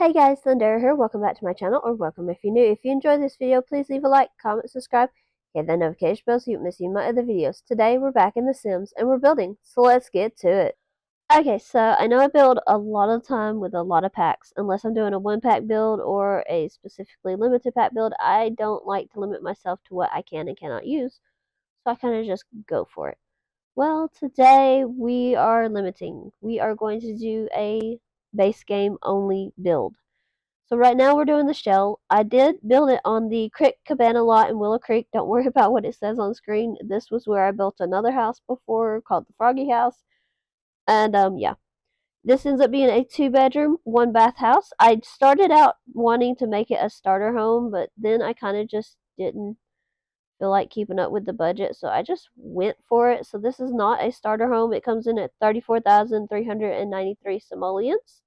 Hey guys, Thundera here. Welcome back to my channel, or welcome if you're new. If you enjoyed this video, please leave a like, comment, subscribe, hit that notification bell so you don't miss any of my other videos. Today we're back in The Sims and we're building, so let's get to it. Okay, so I know I build a lot of the time with a lot of packs. Unless I'm doing a one pack build or a specifically limited pack build, I don't like to limit myself to what I can and cannot use, so I kind of just go for it. Well, today we are limiting. We are going to do a base game only build. So right now we're doing the shell. I did build it on the Crick Cabana lot in Willow Creek. Don't worry about what it says on screen. This was where I built another house before called the Froggy House. And yeah. This ends up being a 2-bedroom, 1-bath house. I started out wanting to make it a starter home, but then I kind of just didn't feel like keeping up with the budget, so I just went for it. So this is not a starter home. It comes in at 34,393 simoleons.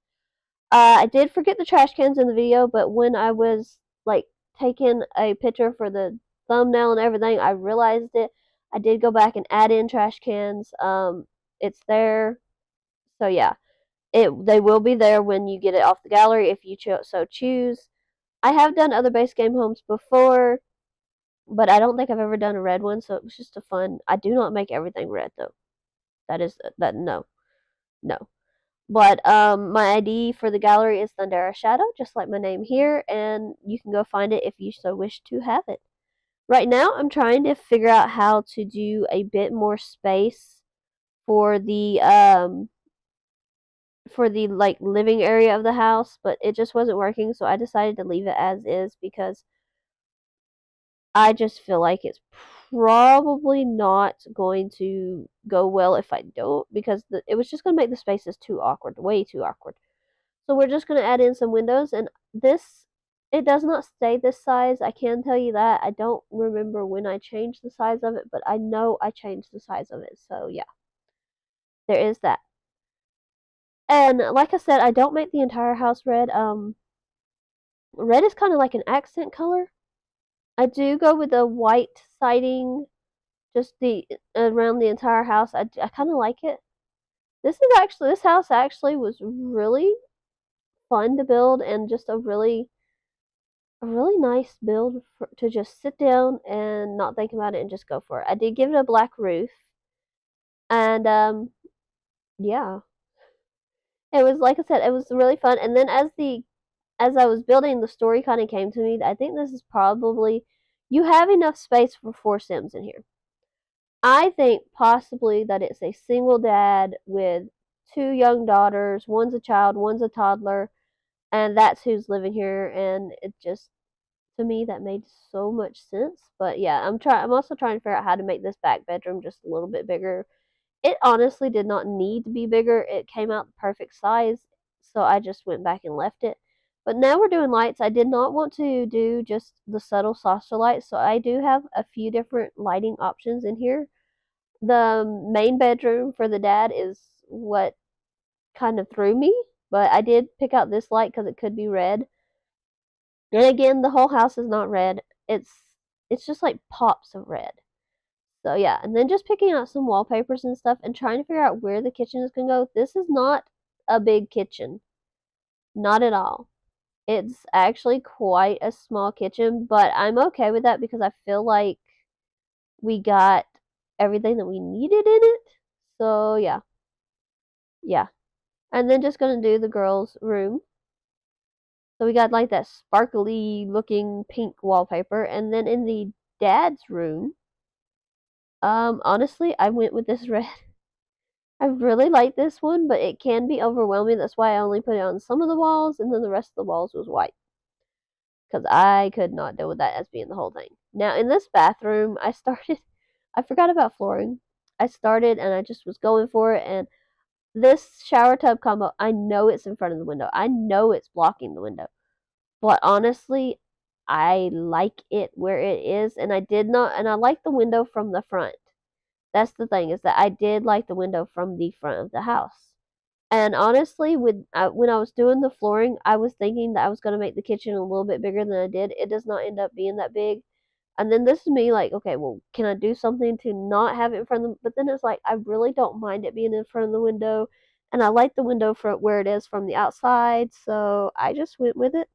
I did forget the trash cans in the video, but when I was like taking a picture for the thumbnail and everything, I realized it. I did go back and add in trash cans. It's there, so yeah, they will be there when you get it off the gallery if you so choose. I have done other base game homes before, but I don't think I've ever done a red one, so it was just a fun. I do not make everything red though. That is that no, no. But my ID for the gallery is Thundera Shadow, just like my name here, and you can go find it if you so wish to have it. Right now, I'm trying to figure out how to do a bit more space for the like living area of the house, but it just wasn't working, so I decided to leave it as is because I just feel like it's probably not going to go well if I don't, because it was just going to make the spaces too awkward, way too awkward. So we're just going to add in some windows, and this, it does not stay this size. I can tell you that. I don't remember when I changed the size of it, but I know I changed the size of it. So yeah, there is that. And like I said, I don't make the entire house red. Red is kind of like an accent color. I do go with the white siding, just the around the entire house. I kind of like it. This house actually was really fun to build and just a really nice build to just sit down and not think about it and just go for it. I did give it a black roof, and yeah, it was like I said, it was really fun. And then as I was building, the story kind of came to me. I think this is probably you have enough space for 4 Sims in here. I think possibly that it's a single dad with 2 young daughters. One's a child, one's a toddler, and that's who's living here. And it just to me that made so much sense. But yeah, I'm also trying to figure out how to make this back bedroom just a little bit bigger. It honestly did not need to be bigger. It came out the perfect size, so I just went back and left it. But now we're doing lights. I did not want to do just the subtle saucer lights, so I do have a few different lighting options in here. The main bedroom for the dad is what kind of threw me, but I did pick out this light because it could be red. And again, the whole house is not red. It's just like pops of red. So yeah, and then just picking out some wallpapers and stuff and trying to figure out where the kitchen is gonna go. This is not a big kitchen. Not at all. It's actually quite a small kitchen, but I'm okay with that because I feel like we got everything that we needed in it. So yeah. Yeah. And then just gonna do the girls' room. So we got like that sparkly looking pink wallpaper, and then in the dad's room, honestly, I went with this red. I really like this one, but it can be overwhelming. That's why I only put it on some of the walls, and then the rest of the walls was white. Because I could not deal with that as being the whole thing. Now, in this bathroom, I forgot about flooring. I started and I just was going for it, and this shower tub combo, I know it's in front of the window. I know it's blocking the window. But honestly, I like it where it is, and I like the window from the front. That's the thing, is that I did like the window from the front of the house. And honestly, when I was doing the flooring, I was thinking that I was going to make the kitchen a little bit bigger than I did. It does not end up being that big. And then this is me like, okay, well, can I do something to not have it in front of the, but then it's like, I really don't mind it being in front of the window. and I like the window for where it is from the outside, so I just went with it.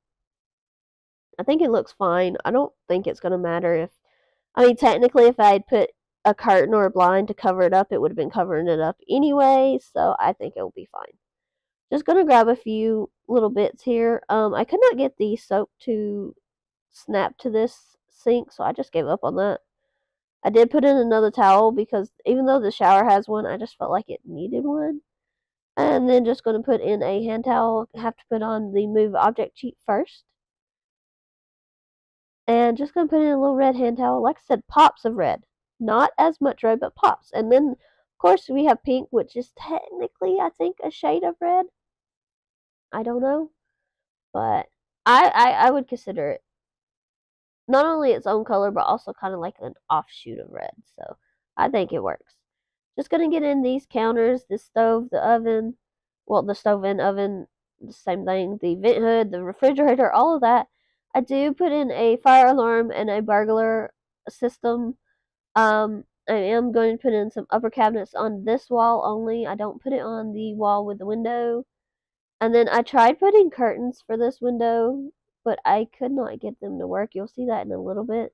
I think it looks fine. I don't think it's gonna matter if, I mean, technically, if I had put a curtain or a blind to cover it up, it would have been covering it up anyway, so I think it'll be fine. Just gonna grab a few little bits here. I could not get the soap to snap to this sink, so I just gave up on that. I did put in another towel because even though the shower has one, I just felt like it needed one. And then just gonna put in a hand towel. Have to put on the move object sheet first. And just gonna put in a little red hand towel. Like I said, pops of red. Not as much red, but pops. And then, of course, we have pink, which is technically, I think, a shade of red. I don't know. But I would consider it not only its own color, but also kind of like an offshoot of red. So I think it works. Just gonna get in these counters, the stove, the oven, well, the stove and oven, the same thing, the vent hood, the refrigerator, all of that. I do put in a fire alarm and a burglar system. I am going to put in some upper cabinets on this wall only. I don't put it on the wall with the window. And then I tried putting curtains for this window, but I could not get them to work. You'll see that in a little bit.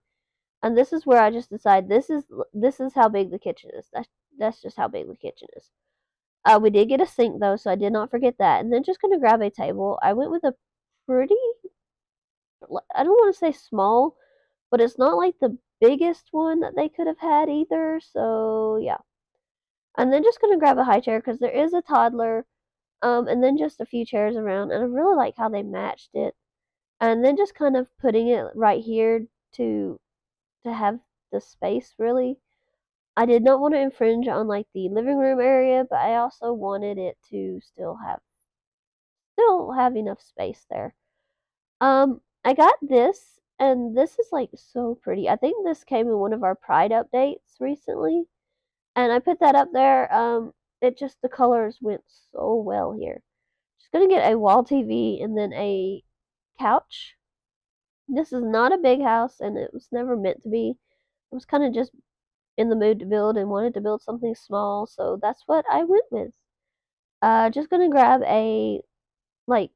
And this is where I just decide this is how big the kitchen is. That's just how big the kitchen is. We did get a sink though, so I did not forget that. And then just gonna grab a table. I went with a pretty, I don't want to say small, but it's not like the biggest one that they could have had either. So yeah. And then just gonna grab a high chair because there is a toddler. And then just a few chairs around, and I really like how they matched it. And then just kind of putting it right here to have the space really. I did not want to infringe on like the living room area, but I also wanted it to still have enough space there. I got this, and this is like so pretty. I think this came in one of our Pride updates recently, and I put that up there. It just the colors went so well here. Just gonna get a wall TV and then a couch. This is not a big house, and it was never meant to be. I was kind of just in the mood to build and wanted to build something small, so that's what I went with. Just gonna grab a like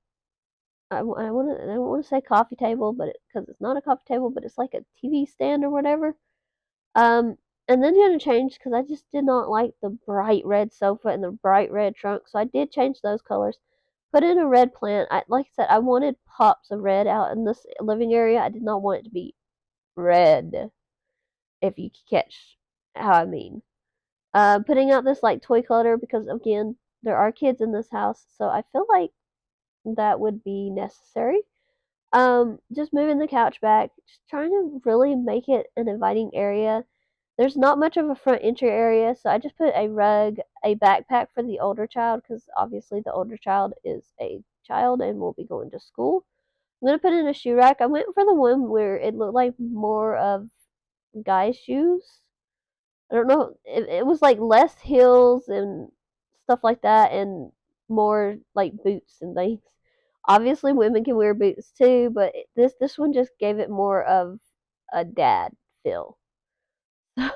I don't want to say coffee table, but because it's not a coffee table, but it's like a TV stand or whatever. Um, and then gonna change because I just did not like the bright red sofa and the bright red trunk, so I did change those colors. Put in a red plant. Like I said, I wanted pops of red out in this living area. I did not want it to be red, if you catch how I mean. Putting out this like toy clutter because again, there are kids in this house, so I feel like that would be necessary. Just moving the couch back, just trying to really make it an inviting area. There's not much of a front entry area, so I just put a rug, a backpack for the older child, because obviously the older child is a child and will be going to school. I'm gonna put in a shoe rack. I went for the one where it looked like more of guys' shoes. I don't know. It was like less heels and stuff like that, and more like boots and things. Obviously, women can wear boots too, but this one just gave it more of a dad feel.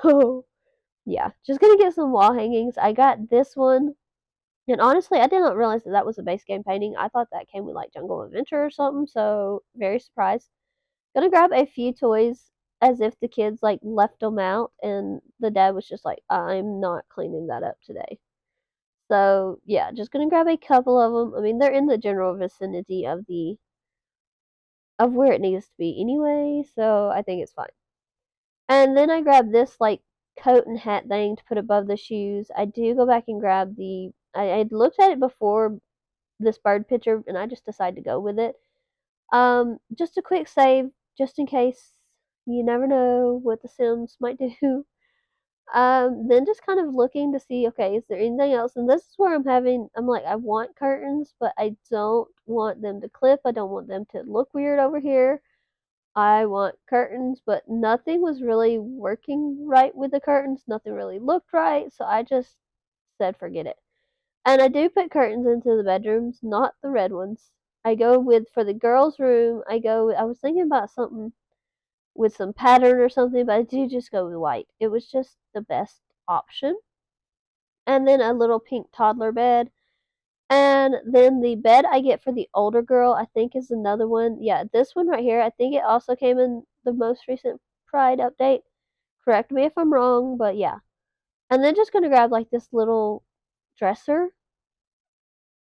So yeah, just gonna get some wall hangings. I got this one, and honestly, I did not realize that that was a base game painting. I thought that came with like Jungle Adventure or something. So very surprised. Gonna grab a few toys as if the kids like left them out, and the dad was just like, "I'm not cleaning that up today." So yeah, just gonna grab a couple of them. I mean, they're in the general vicinity of where it needs to be anyway, so I think it's fine. And then I grabbed this like coat and hat thing to put above the shoes. I do go back and grab I looked at it before this bird picture, and I just decided to go with it. Just a quick save, just in case you never know what the Sims might do. Then just kind of looking to see, okay, is there anything else? And this is where I'm like, I want curtains, but I don't want them to clip. I don't want them to look weird over here. I want curtains, but nothing was really working right with the curtains. Nothing really looked right, so I just said forget it. And I do put curtains into the bedrooms, not the red ones. I go with for the girls' room. I was thinking about something with some pattern or something, but I do just go with white. It was just the best option. And then a little pink toddler bed. And then the bed I get for the older girl, I think is another one. Yeah, this one right here, I think it also came in the most recent Pride update. Correct me if I'm wrong, but yeah. And then just gonna grab like this little dresser.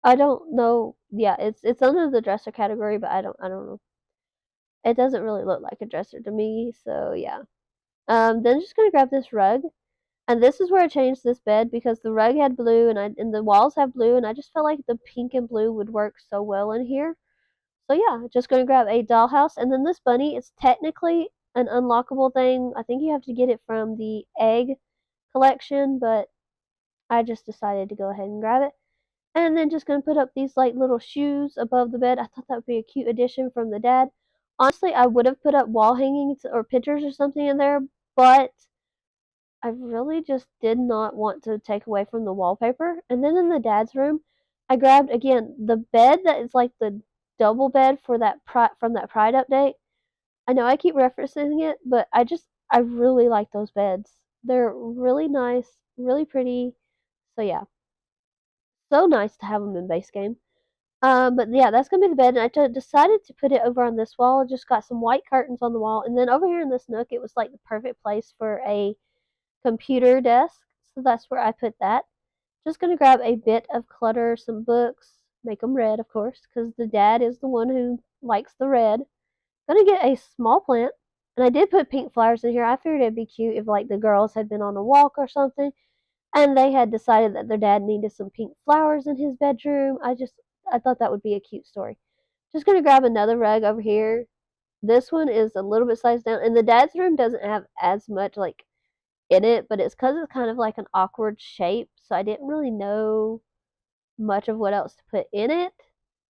I don't know. Yeah, it's under the dresser category, but I don't know. It doesn't really look like a dresser to me, so yeah. Then just gonna grab this rug. And this is where I changed this bed because the rug had blue and the walls have blue and I just felt like the pink and blue would work so well in here. So yeah, just gonna grab a dollhouse and then this bunny is technically an unlockable thing. I think you have to get it from the egg collection, but I just decided to go ahead and grab it. And then just gonna put up these like little shoes above the bed. I thought that would be a cute addition from the dad. Honestly, I would have put up wall hangings or pictures or something in there, but I really just did not want to take away from the wallpaper. And then in the dad's room, I grabbed again the bed that is like the double bed for that from that Pride update. I know I keep referencing it, but I really like those beds. They're really nice, really pretty. So yeah, so nice to have them in base game. But yeah, that's gonna be the bed, and decided to put it over on this wall. Just got some white curtains on the wall, and then over here in this nook, it was like the perfect place for a computer desk, so that's where I put that. Just gonna grab a bit of clutter, some books, make them red, of course, because the dad is the one who likes the red. Gonna get a small plant, and I did put pink flowers in here. I figured it'd be cute if like the girls had been on a walk or something, and they had decided that their dad needed some pink flowers in his bedroom. I thought that would be a cute story. Just gonna grab another rug over here. This one is a little bit sized down, and the dad's room doesn't have as much like in it, but it's because it's kind of like an awkward shape, so I didn't really know much of what else to put in it.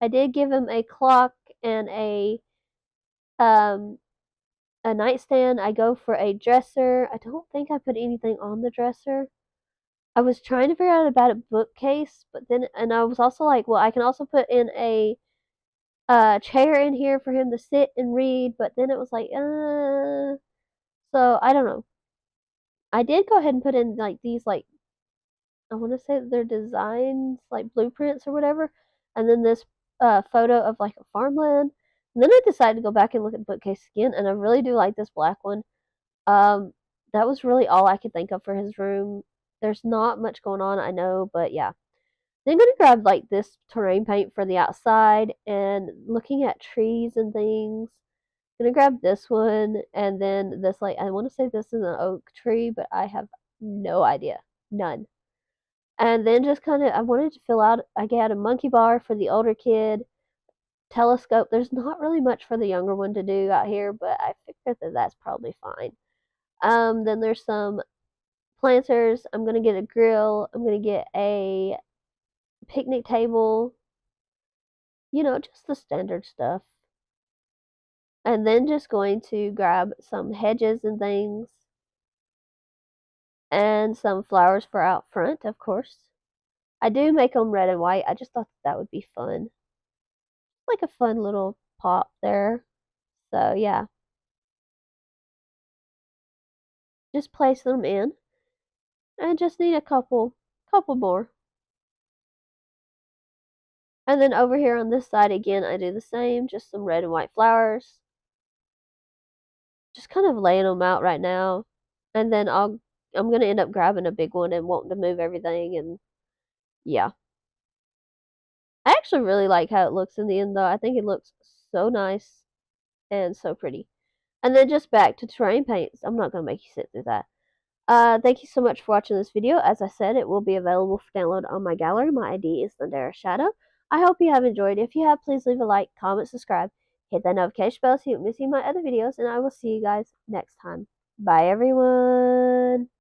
I did give him a clock and um a nightstand. I go for a dresser. I don't think I put anything on the dresser. I was trying to figure out about a bookcase, but then and I was also like, well, I can also put in a chair in here for him to sit and read, but then it was like, so I don't know. I did go ahead and put in like these like I want to say they're designs, like blueprints or whatever, and then this photo of like a farmland. And then I decided to go back and look at the bookcase again, and I really do like this black one. Um, that was really all I could think of for his room. There's not much going on, I know, but yeah. Then I'm gonna grab like this terrain paint for the outside and looking at trees and things. Gonna grab this one and then this like I want to say this is an oak tree, but I have no idea, none. And then just kind of, I wanted to fill out, I got a monkey bar for the older kid, telescope. There's not really much for the younger one to do out here, but I figured that that's probably fine. Then there's some planters. I'm going to get a grill. I'm going to get a picnic table, just the standard stuff. And then just going to grab some hedges and things and some flowers for out front, of course. I do make them red and white. I just thought that would be fun. Like a fun little pop there. So yeah, just place them in and just need a couple more. And then over here on this side again, I do the same, just some red and white flowers. Just kind of laying them out right now. And then I'm going to end up grabbing a big one and wanting to move everything and yeah. I actually really like how it looks in the end though. I think it looks so nice and so pretty. And then just back to terrain paints. I'm not going to make you sit through that. Thank you so much for watching this video. As I said, it will be available for download on my gallery. My ID is Thundera Shadow. I hope you have enjoyed. If you have, please leave a like, comment, subscribe, hit that notification bell so you don't miss my other videos, and I will see you guys next time. Bye, everyone.